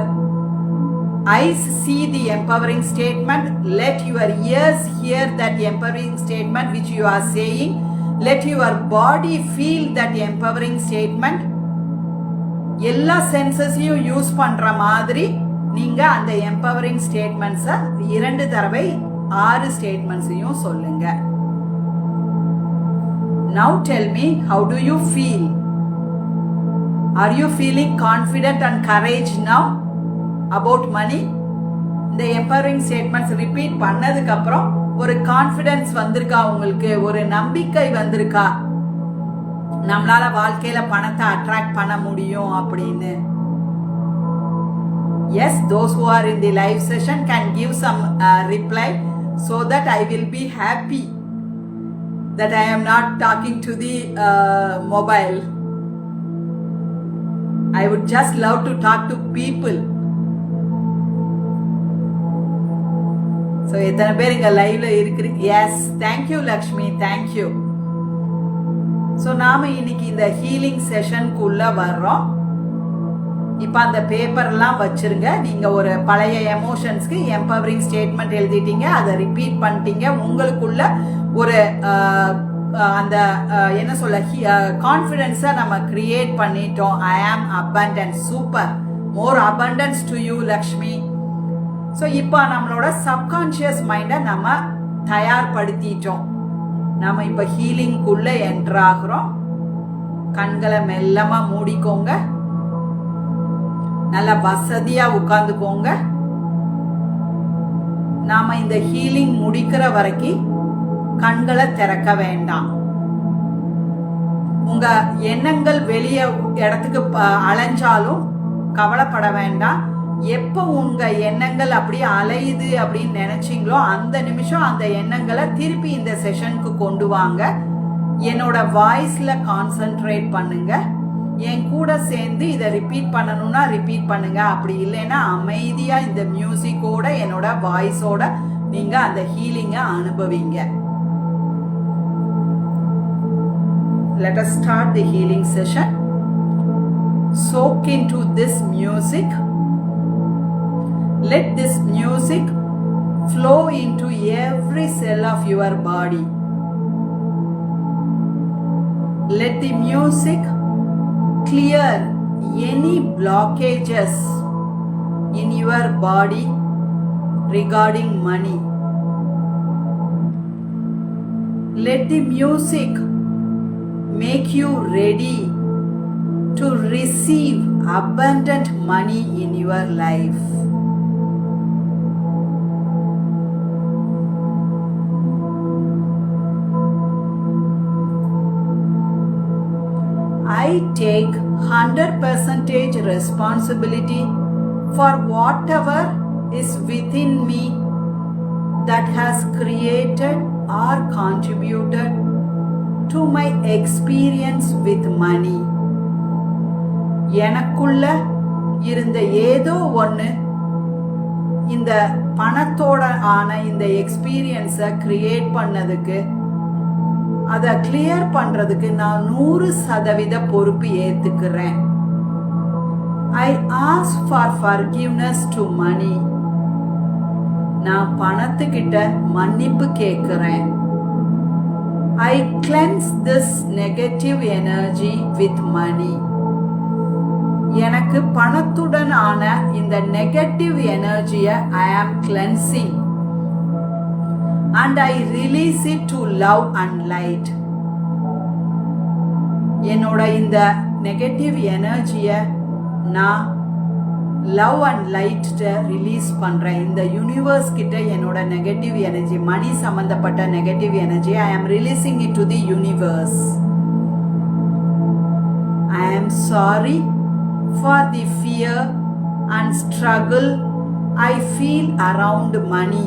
eyes see the empowering statement, let your ears hear that empowering statement which you are saying, let your body feel that empowering statement. எல்லா சென்சஸையும் யூஸ் பண்ற மாதிரி நீங்க அந்த empowering statements 2 தடவை 6 ஸ்டேட்மெண்ட்ஸையும் சொல்லுங்க. Now tell me, how do you feel? Are you feeling confident and courage now about money? இந்த empowering statements repeat பண்ணதுக்கு அப்புறம் ஒரு கான்ஃபிடன்ஸ் வந்திருக்கா உங்களுக்கு, ஒரு நம்பிக்கை வந்திருக்கா, நம்மளால வாழ்க்கையில பணத்தை அட்ராக்ட் பண்ண முடியும் அப்படின்னு? Yes, those who are in the live session can give some reply so that I will be happy that I am not talking to the mobile. I would just love to talk to people. So எத்தனை பேர் இங்க லைவ்ல இருக்கிறீங்க? Yes, thank you Lakshmi, thank you. So நாம இன்னைக்கு இந்த ஹீலிங் செஷனுக்குள்ள வர்றோம். இப்போ அந்த பேப்பர்லாம் வச்சிருங்க. நீங்க ஒரு பழைய எமோஷன்ஸ்க்கு எம்பவரிங் ஸ்டேட்மெண்ட் எழுதிட்டீங்க, அதை ரிப்பீட் பண்ணிட்டீங்க. உங்களுக்குள்ள ஒரு அந்த என்ன சொல்ல கான்ஃபிடென்ஸை நம்ம கிரியேட் பண்ணிட்டோம். ஐ ஆம் abundant. Super. More abundance to you Lakshmi. So இப்போ நம்மளோட சப்கான்ஷியஸ் மைண்டை நம்ம தயார்படுத்திட்டோம். நம்ம இப்போ ஹீலிங்குள்ள என்டர் ஆகுறோம். கண்களை மெல்லமா மூடிக்கோங்க. நல்லா வசதியா உட்கார்ந்துக்கோங்க. நாம இந்த ஹீலிங் முடிக்கிற வரைக்கும் கண்களை திறக்க வேண்டாம். உங்க எண்ணங்கள் வெளியே இடத்துக்கு அலைஞ்சாலும் கவலைப்பட வேண்டாம். எப்போ உங்க எண்ணங்கள் அப்படியே அலையுது அப்படின்னு நினைச்சீங்களோ அந்த நிமிஷம் அந்த எண்ணங்களை திருப்பி இந்த செஷனுக்கு கொண்டு வாங்க. என்னோட வாய்ஸ்ல கான்சென்ட்ரேட் பண்ணுங்க. என் கூட சேர்ந்து இதை ரிப்பீட் பண்ணணும்னா ரிப்பீட் பண்ணுங்க. அப்படி இல்லைன்னா அமைதியா இந்த மியூசிக்கோட என்னோட வாய்ஸோட நீங்க அந்த ஹீலிங்கை அனுபவிங்க. Let us start the healing session. Soak into this music. Let this music flow into every cell of your body. Let the music clear any blockages in your body regarding money. Let the music make you ready to receive abundant money in your life. I take 100% responsibility for whatever is within me that has created or contributed to my experience with money. எனக்குள்ள இருந்த ஏதோ ஒன்று இந்த பணத்தோட ஆன இந்த எக்ஸ்பீரியன்ஸை கிரியேட் பண்ணதுக்கு, அதை கிளியர் பண்றதுக்கு நான் 100% பொறுப்பு ஏத்துக்கிறேன். I ask for forgiveness to money. நான் பணத்துக்கிட்ட மன்னிப்பு கேட்கிறேன். I cleanse this negative energy with money. எனக்கு பணத்துடன் ஆன இந்த நெகட்டிவ் எனர்ஜியை I am cleansing and I release it to love and light. என்னோட இந்த நெகட்டிவ் எனர்ஜியை நான் லவ் அண்ட் லைட்ட ரிலீஸ் பண்றேன். இந்த யூனிவர்ஸ் கிட்ட என்னோட நெகட்டிவ் எனர்ஜி, மணி சம்பந்தப்பட்ட negative energy I am releasing it to the universe. I am sorry for the fear and struggle I feel around money.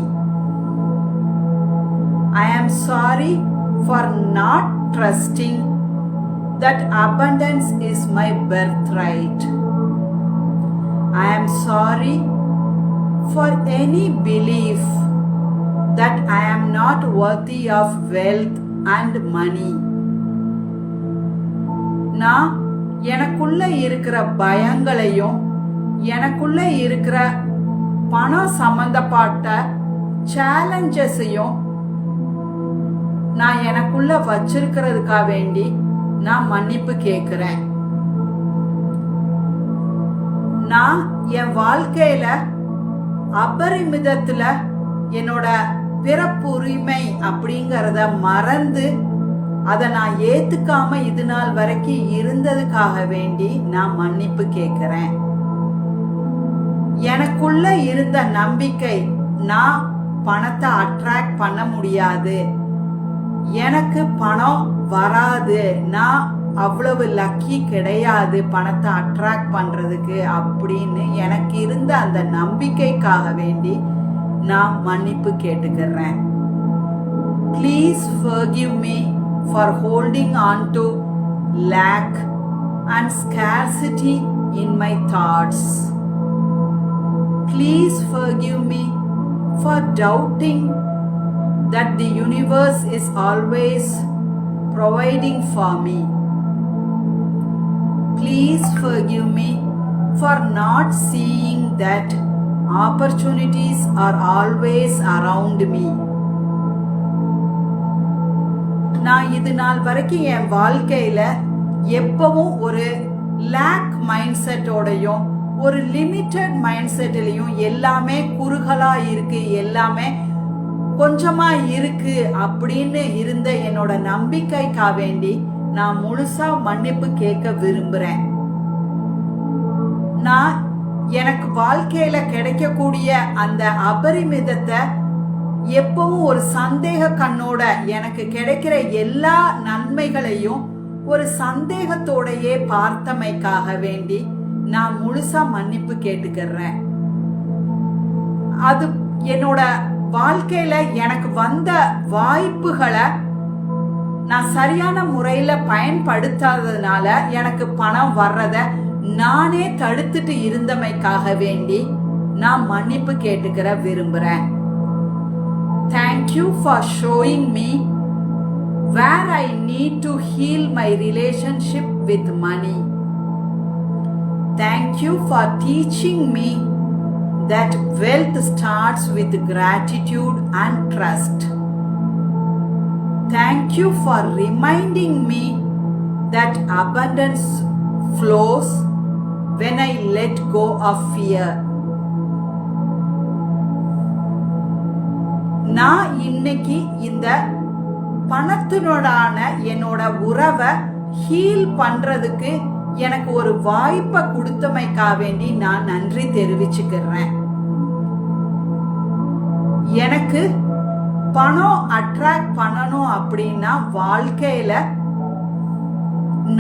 I am sorry for not trusting that abundance is my birthright. I am sorry for any belief that I am not worthy of wealth and money. நான் எனக்குள்ள இருக்கிற பயங்களையும் எனக்குள்ள இருக்கிற பணம் சம்பந்தப்பட்ட சேலஞ்சஸையும் நான் எனக்குள்ள வச்சிருக்கிறதுக்காக வேண்டி நான் மன்னிப்பு கேட்கிறேன். நான் என் வாழ்க்கையில அபரிமிதத்துல என்னோட பிறப்புரிமை அப்படிங்கறத மறந்து அதை நான் ஏத்துக்காம இது நாள் வரைக்கும் இருந்ததுக்காக வேண்டி நான் மன்னிப்பு கேட்கிறேன். எனக்குள்ள இருந்த நம்பிக்கை நான் பணத்தை அட்ராக்ட் பண்ண முடியாது, எனக்கு பணம் வராது, நான் அவ்வளவு லக்கி கிடையாது பணத்தை அட்ராக்ட் பண்றதுக்கு அப்படின்னு எனக்கு இருந்த அந்த நம்பிக்கைக்காக வேண்டி நான் மன்னிப்பு கேட்டுக்கிறேன். Please forgive me for holding on to lack and scarcity in my thoughts. Please forgive me for doubting that the universe is always providing for me. Please forgive me for not seeing that opportunities are always around me. நான் இது நாள் வரைக்கும் என் வாழ்க்கையில எப்பவும் ஒரு லேக் மைண்ட் செட்டோடையும் ஒரு லிமிட்டட் மைண்ட் செட்லையும் எல்லாமே குறுகலா இருக்கு, எல்லாமே கொஞ்சமா இருக்கு அப்படின்னு இருந்த என்னோட நம்பிக்கைக்கா வேண்டி நான் முழுசா மன்னிப்பு கேட்க விரும்புறேன். நான் எனக்கு வாழ்க்கையில கிடைக்கக்கூடிய அந்த அபரிமிதத்தை எப்பவும் ஒரு சந்தேக கண்ணோட, எனக்கு கிடைக்கிற எல்லா நன்மைகளையும் ஒரு சந்தேகத்தோடையே பார்த்தமைக்காக வேண்டி நான் முழுசா மன்னிப்பு கேட்டுக்கிறேன். அது என்னோட வாழ்க்கையில எனக்கு வந்த வாய்ப்புகளை நான் சரியான முறையில பயன்படுத்தாததுனால எனக்கு பணம் வர்றத நானே தடுத்துட்டு இருந்தமைக்காக வேண்டி நான் மன்னிப்பு கேட்டுக்கிற விரும்புறேன். Thank you for showing me where I need to heal my relationship with money. Thank you for teaching me that wealth starts with gratitude and trust. Thank you for reminding me that abundance flows when I let go of fear. நான் இன்னைக்கு இந்த பணத்தினோடான என்னோட உறவை ஹீல் பண்றதுக்கு எனக்கு ஒரு வாய்ப்பை கொடுத்தமைக்கா வேண்டி நான் நன்றி தெரிவிச்சுக்கிறேன். எனக்கு பணம் அட்ராக்ட் பண்ணணும் அப்படின்னா வாழ்க்கையில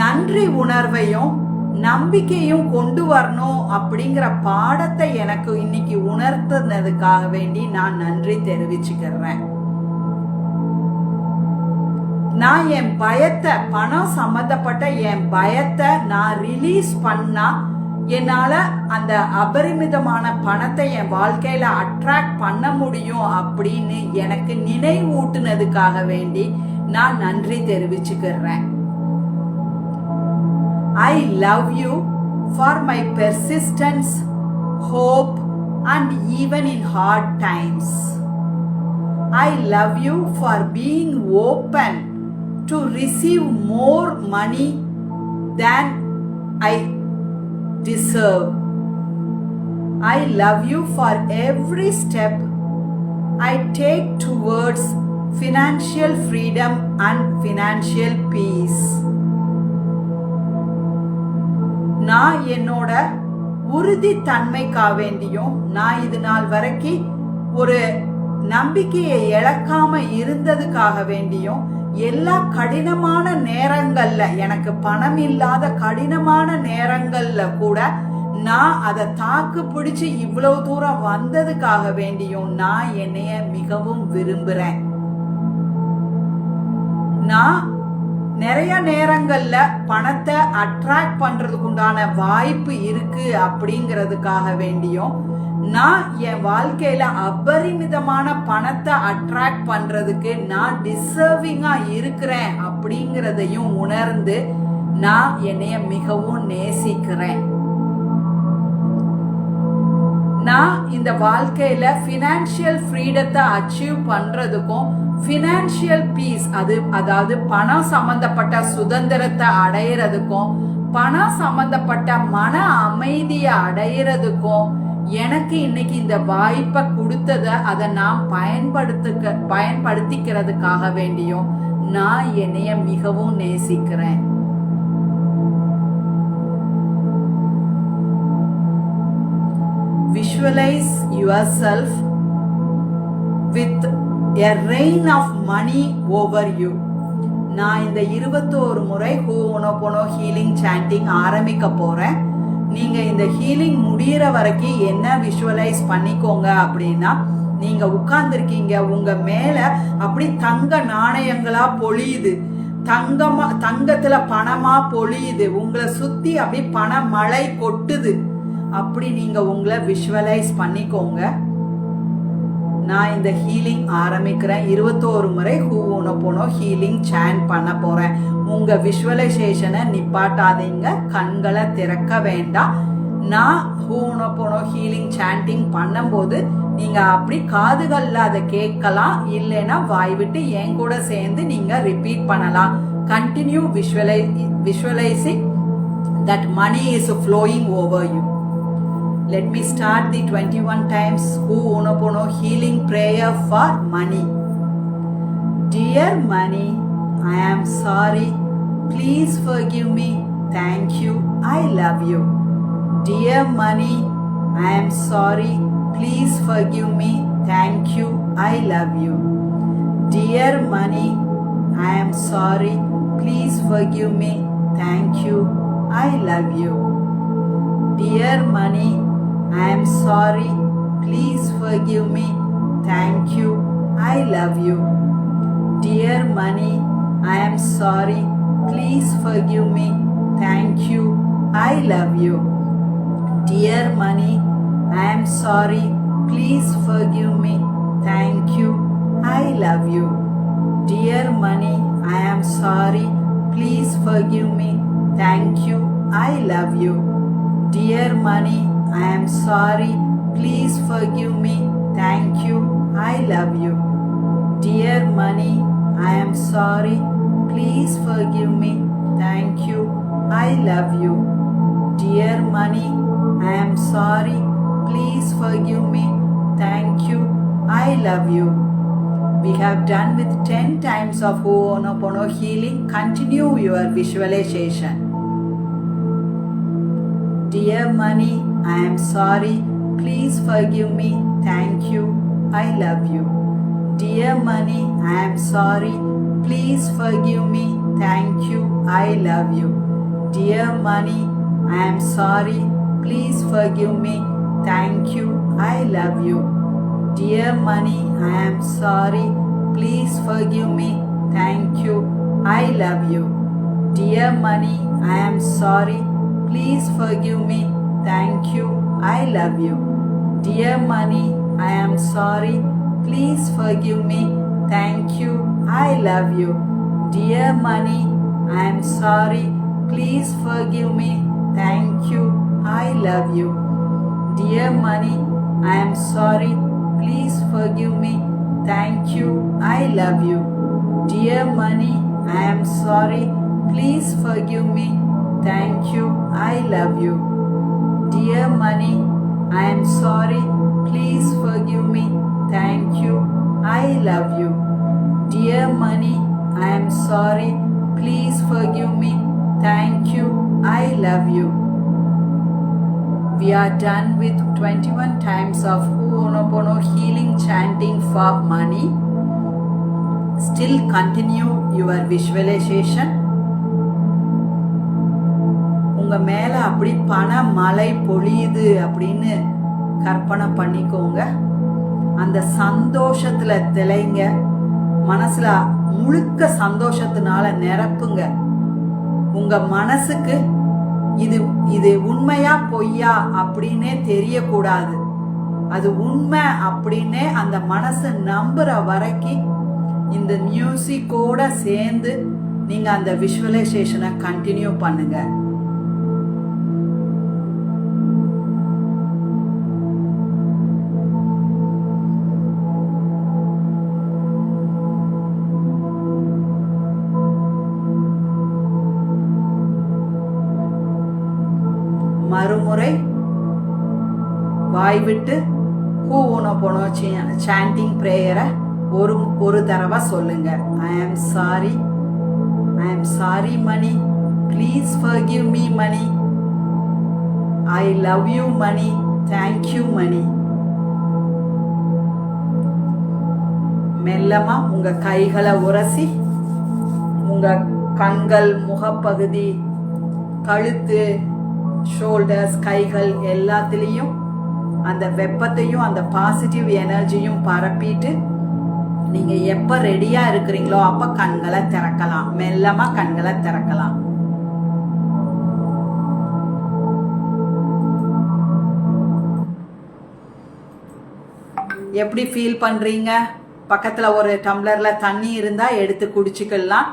நன்றி உணர்வையும் நம்பிக்கையும் கொண்டு வரணும் அப்படிங்கிற பாடத்தை எனக்கு இன்னைக்கு உணர்த்தினதுக்காக வேண்டி நான் நன்றி தெரிவிச்சுக்கிறேன். நான் என் பயத்தை, பணம் சம்பந்தப்பட்ட என் பயத்தை நான் ரிலீஸ் பண்ணா என்னால அந்த அபரிமிதமான பணத்தை என் வாழ்க்கையில அட்ராக்ட் பண்ண முடியும் அப்படின்னு எனக்கு நினைவூட்டுனதுக்காக வேண்டி நான் நன்றி தெரிவிச்சுக்கிறேன். I love you for my persistence, hope, and even in hard times. I love you for being open to receive more money than I deserve. I love you for every step I take towards financial freedom and financial peace. நான் என்னோட உறுதி தன்மைக்கா வேண்டியும் நான் இது நாள் வரைக்கும் ஒரு நம்பிக்கையை இழக்காம இருந்ததுக்காக வேண்டியும் எல்லா கடினமான நேரங்கள்ல, எனக்கு பணம் இல்லாத கடினமான நேரங்கள்ல கூட நான் அதை தாக்கு பிடிச்சு இவ்வளவு தூரம் வந்ததுக்காக வேண்டியும் நான் என்னைய மிகவும் விரும்புறேன். நான் நிறைய நேரங்கள்ல பணத்தை அட்ராக்ட் பண்றதுக்கு உண்டான வாய்ப்பு இருக்கு அப்படிங்கிறதுக்காக வேண்டியும் நான் என் வாழ்க்கையில அபரிமிதமான பணத்தை அட்ராக்ட் பண்றதுக்கு நான் டிசர்விங்கா இருக்கிறேன் அப்படிங்கிறதையும் உணர்ந்து நான் என்னைய மிகவும் நேசிக்கிறேன். நான் இந்த வாழ்க்கையில பினான்சியல் ஃப்ரீடத்தை அச்சீவ் பண்றதுக்கும் பினான்சியல் பீஸ், அதாவது பணம் சம்பந்தப்பட்ட சுதந்திரத்தை அடையிறதுக்கும் பணம் சம்பந்தப்பட்ட மன அமைதியை அடையிறதுக்கும் எனக்கு இன்னைக்கு இந்த வாய்ப்பை கொடுத்தத அதை நான் பயன்படுத்திக்கிறதுக்காக வேண்டியும் நான் என்னைய மிகவும் நேசிக்கிறேன். Visualize yourself with a rain of money over you. நான் இந்த 21 முறை ஹோனோபோனோ ஹீலிங் சாண்டிங் ஆரம்பிக்க போறேன். நீங்க இந்த ஹீலிங் முடியிற வரைக்கும் என்ன விஷுவலைஸ் பண்ணிக்கோங்க அப்படின்னா, நீங்க உட்கார்ந்துருக்கீங்க, உங்க மேல அப்படி தங்க நாணயங்களா பொழியுது, தங்கத்துல பணமா பொழியுது, உங்களை சுத்தி அப்படி பண மழை கொட்டுது. அப்படி நீங்க உங்களை விஷுவலைஸ் பண்ணிக்கோங்க. நான் இந்த ஹீலிங் ஆரம்பிக்கிறேன். 21 முறை ஹோனோபோனோ ஹீலிங் சாண்ட் பண்ண போறேன். உங்க விஷுவலைசேஷனை நிப்பாட்டாதீங்க, கண்களை திறக்க வேண்டாம். நான் ஹோனோபோனோ ஹீலிங் சாண்டிங் பண்ணும்போது நீங்க அப்படி காதுகள்ல அதை கேட்கலாம், இல்லைன்னா வாய் விட்டு என் கூட சேர்ந்து நீங்க ரிப்பீட் பண்ணலாம். Continue visualizing that money is flowing over you. Let me start the 21 times Ho'oponopono healing prayer for money. Dear money, I am sorry. Please forgive me. Thank you. I love you. Dear money, I am sorry. Please forgive me. Thank you. I love you. Dear money, I am sorry. Please forgive me. Thank you. I love you. Dear money, I am sorry. Please forgive me. Thank you. I love you. Dear money, I am sorry. Please forgive me. Thank you. I love you. Dear money, I am sorry. Please forgive me. Thank you. I love you. Dear money, I am sorry. Please forgive me. Thank you. I love you. Dear money, I am sorry. Please forgive me. Thank you. I love you. Dear money, I am sorry. Please forgive me. Thank you. I love you. Dear money, I am sorry. Please forgive me. Thank you. I love you. We have done with 10 times of Ho'oponopono healing. Continue your visualization. Dear money, I am sorry. Please forgive me. Thank you. I love you. Dear money, I am sorry. Please forgive me. Thank you. I love you. Dear money, I am sorry. Please forgive me. Thank you. I love you. Dear money, I am sorry. Please forgive me. Thank you. I love you. Dear money, I am sorry. Please forgive me. Thank you. I love you. Dear money, I am sorry. Please forgive me. Thank you. I love you. Dear money, I am sorry. Please forgive me. Thank you. I love you. Dear money, I am sorry. Please forgive me. Thank you. I love you. Dear money, I am sorry. Please forgive me. Thank you. I love you. Dear money, I am sorry. Please forgive me. Thank you. I love you. Dear money, I am sorry. Please forgive me. Thank you. I love you. We are done with 21 times of Ho'oponopono healing chanting for money. Still continue your visualization. உங்க மேல அப்படி பண மழை பொழியுது அப்படின்னு கற்பனை பண்ணிக்கோங்க. அந்த சந்தோஷத்துல திளைங்க. மனசுல முழுக்க சந்தோஷத்தினால நிரப்புங்க. உங்க மனசுக்கு இது உண்மையா பொய்யா அப்படின்னே தெரியக்கூடாது. அது உண்மை அப்படின்னே அந்த மனசு நம்புற வரைக்கும் இந்த மியூசிக்கோட சேர்ந்து நீங்க அந்த விஷுவலைசேஷனை கண்டினியூ பண்ணுங்க. மறுமுறை வாய் விட்டு ஹோ'oponopono சாண்டிங் பிரேயரை ஒரு தடவை சொல்லுங்க. I am sorry. I am sorry money. Please forgive me money. I love you money. Thank you money. மெல்லமா உங்க கைகளை உரசி உங்க கண்கள், முகப்பகுதி, கழுத்து, ஷோல்டர்ஸ், கைகள் எல்லாத்துலேயும் அந்த வெப்பத்தையும் அந்த பாசிட்டிவ் எனர்ஜியும் பரப்பிட்டு நீங்க எப்ப ரெடியா இருக்கிறீங்களோ அப்ப கண்களை திறக்கலாம். மெல்லமா கண்களை திறக்கலாம். எப்படி ஃபீல் பண்றீங்க? பக்கத்துல ஒரு டம்ளர்ல தண்ணி இருந்தா எடுத்து குடிச்சுக்கலாம்.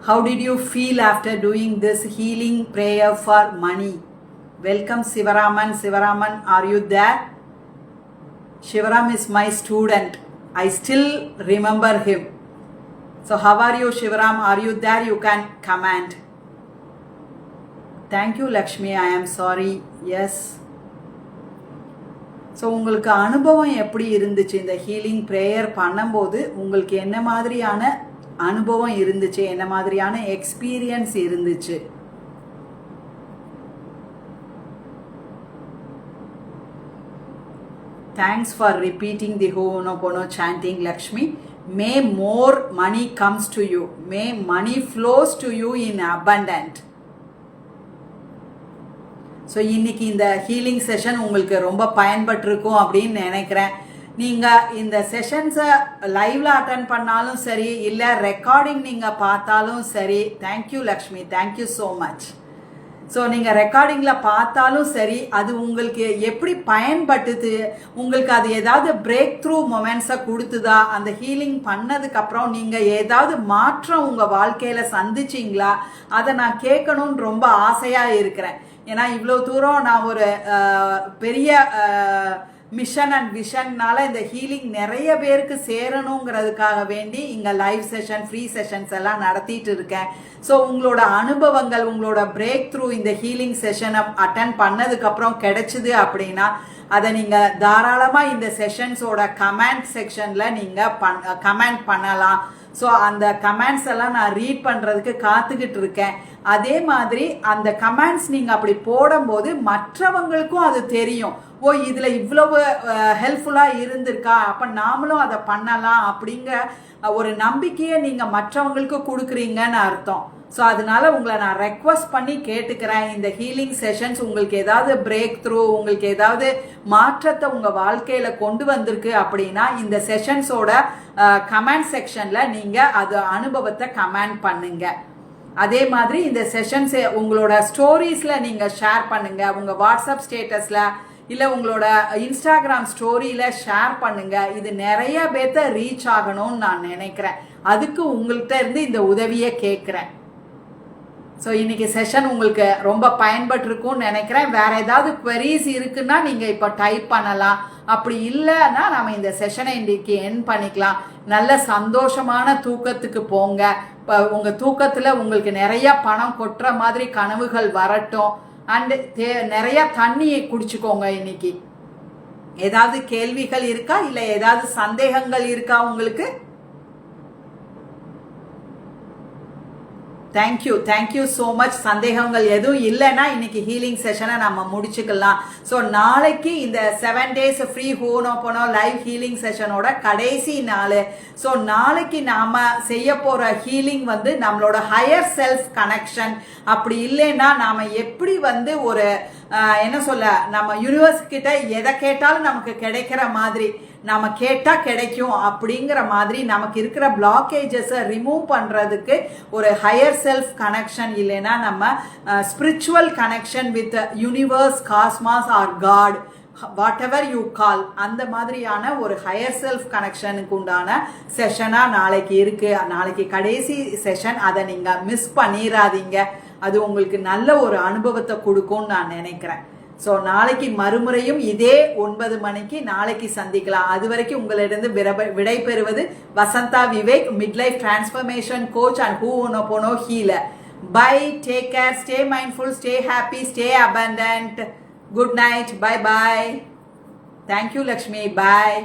How did you feel after doing this healing prayer for money? Welcome Sivaraman. Sivaraman, are you there? Shivaram is my student. I still remember him. So how are you, Shivaram? Are you there? You can comment. Thank you, Lakshmi. I am sorry. Yes. So உங்களுக்கு அனுபவம் எப்படி இருந்துச்சு இந்த ஹீலிங் ப்ரேயர் பண்ணும்போது? உங்களுக்கு என்ன மாதிரியான அனுபவம் இருந்துச்சு, என்ன மாதிரியான எக்ஸ்பீரியன்ஸ் இருந்துச்சு? Thanks for repeating the Ho'onopono chanting, Lakshmi. May more money comes to you. May money flows to you in abundant. So இன்றைக்கி இந்த ஹீலிங் செஷன் உங்களுக்கு ரொம்ப பயன்பட்டிருக்கும் அப்படின்னு நினைக்கிறேன். நீங்கள் இந்த செஷன்ஸை லைவில் அட்டன் பண்ணாலும் சரி, இல்லை ரெக்கார்டிங் நீங்கள் பார்த்தாலும் சரி. Thank you Lakshmi, thank you so much. So நீங்கள் ரெக்கார்டிங்கில் பார்த்தாலும் சரி, அது உங்களுக்கு எப்படி பயன்பட்டுது, உங்களுக்கு அது ஏதாவது பிரேக் த்ரூ மொமெண்ட்ஸை கொடுத்துதா, அந்த ஹீலிங் பண்ணதுக்கப்புறம் நீங்கள் ஏதாவது மாற்றம் உங்கள் வாழ்க்கையில் சந்திச்சிங்களா, அதை நான் கேட்கணும்னு ரொம்ப ஆசையாக இருக்கிறேன். ஏன்னா இவ்வளோ தூரம் நான் ஒரு பெரிய மிஷன் அண்ட் விஷன்னால இந்த ஹீலிங் நிறைய பேருக்கு சேரணுங்கிறதுக்காக வேண்டி இங்கே லைவ் செஷன், ஃப்ரீ செஷன்ஸ் எல்லாம் நடத்திட்டு இருக்கேன். ஸோ உங்களோட அனுபவங்கள், உங்களோட பிரேக் த்ரூ இந்த ஹீலிங் செஷனை அட்டன் பண்ணதுக்கப்புறம் கிடைச்சிது அப்படின்னா அதை நீங்கள் தாராளமாக இந்த செஷன்ஸோட கமெண்ட் செக்ஷனில் நீங்கள் கமெண்ட் பண்ணலாம். ஸோ அந்த கமெண்ட்ஸ் எல்லாம் நான் ரீட் பண்ணுறதுக்கு காத்துக்கிட்டு இருக்கேன். அதே மாதிரி அந்த கமெண்ட்ஸ் நீங்கள் அப்படி போடும்போது மற்றவங்களுக்கும் அது தெரியும். ஓ, இதில் இவ்வளவு ஹெல்ப்ஃபுல்லாக இருந்திருக்கா, அப்போ நாமளும் அதை பண்ணலாம் அப்படிங்கிற ஒரு நம்பிக்கையை நீங்கள் மற்றவங்களுக்கு கொடுக்குறீங்கன்னு அர்த்தம். ஸோ அதனால உங்களை நான் ரெக்வஸ்ட் பண்ணி கேட்டுக்கிறேன், இந்த ஹீலிங் செஷன்ஸ் உங்களுக்கு ஏதாவது பிரேக் த்ரூ, உங்களுக்கு ஏதாவது மாற்றத்தை உங்கள் வாழ்க்கையில் கொண்டு வந்திருக்கு அப்படின்னா இந்த செஷன்ஸோட கமெண்ட் செக்ஷனில் நீங்கள் அது அனுபவத்தை கமெண்ட் பண்ணுங்க. அதே மாதிரி இந்த செஷன்ஸ் உங்களோட ஸ்டோரிஸில் நீங்கள் ஷேர் பண்ணுங்க, உங்கள் வாட்ஸ்அப் ஸ்டேட்டஸில் இல்லை உங்களோட இன்ஸ்டாகிராம் ஸ்டோரியில் ஷேர் பண்ணுங்க. இது நிறைய பேர்த்த ரீச் ஆகணும்னு நான் நினைக்கிறேன். அதுக்கு உங்கள்கிட்ட இருந்து இந்த உதவியை கேட்குறேன். ஸோ இன்னைக்கு செஷன் உங்களுக்கு ரொம்ப பயன்பட்டுருக்கும்னு நினைக்கிறேன். வேற ஏதாவது குவெரிஸ் இருக்குன்னா நீங்கள் இப்போ டைப் பண்ணலாம். அப்படி இல்லைன்னா நம்ம இந்த செஷனை இன்னைக்கு என் பண்ணிக்கலாம். நல்ல சந்தோஷமான தூக்கத்துக்கு போங்க. இப்போ உங்கள் தூக்கத்தில் உங்களுக்கு நிறைய பணம் கொட்டுற மாதிரி கனவுகள் வரட்டும். அண்டு நிறைய தண்ணியை குடிச்சுக்கோங்க. இன்னைக்கு ஏதாவது கேள்விகள் இருக்கா, இல்லை ஏதாவது சந்தேகங்கள் இருக்கா உங்களுக்கு? Thank you so much. சந்தேகங்கள் எதுவும் இல்லைன்னா இன்னைக்கு ஹீலிங் செஷனை நம்ம முடிச்சுக்கலாம். ஸோ நாளைக்கு இந்த 7 days ஃப்ரீ ஹோனோபோனோ லைவ் ஹீலிங் செஷனோட கடைசி நாள். ஸோ நாளைக்கு நாம செய்ய போற ஹீலிங் வந்து நம்மளோட ஹையர் செல்ஃப் கனெக்ஷன். அப்படி இல்லைன்னா நாம எப்படி வந்து ஒரு என்ன சொல்ல, நம்ம யூனிவர்ஸ் கிட்ட எதை கேட்டாலும் நமக்கு கிடைக்கிற மாதிரி, நம்ம கேட்டா கிடைக்கும் அப்படிங்கிற மாதிரி நமக்கு இருக்கிற பிளாக்கேஜஸை ரிமூவ் பண்றதுக்கு ஒரு ஹையர் செல்ஃப் கனெக்ஷன், இல்லைன்னா நம்ம spiritual connection with universe, cosmos or God, whatever you call, அந்த மாதிரியான ஒரு ஹையர் செல்ஃப் கனெக்ஷனுக்கு உண்டான செஷனா நாளைக்கு இருக்கு. நாளைக்கு கடைசி செஷன், அதை நீங்க மிஸ் பண்ணிடாதீங்க. அது உங்களுக்கு நல்ல ஒரு அனுபவத்தை கொடுக்கும்னு நான் நினைக்கிறேன். ஸோ நாளைக்கு மறுமுறையும் இதே 9 மணிக்கு நாளைக்கு சந்திக்கலாம். அது வரைக்கும் உங்களிடம் விடை பெறுவது Vasantha Vivek, midlife transformation coach and Hooponopono healer. Bye, take care, stay mindful, stay happy, stay abundant. Good night. Bye bye. Thank you, Lakshmi. Bye.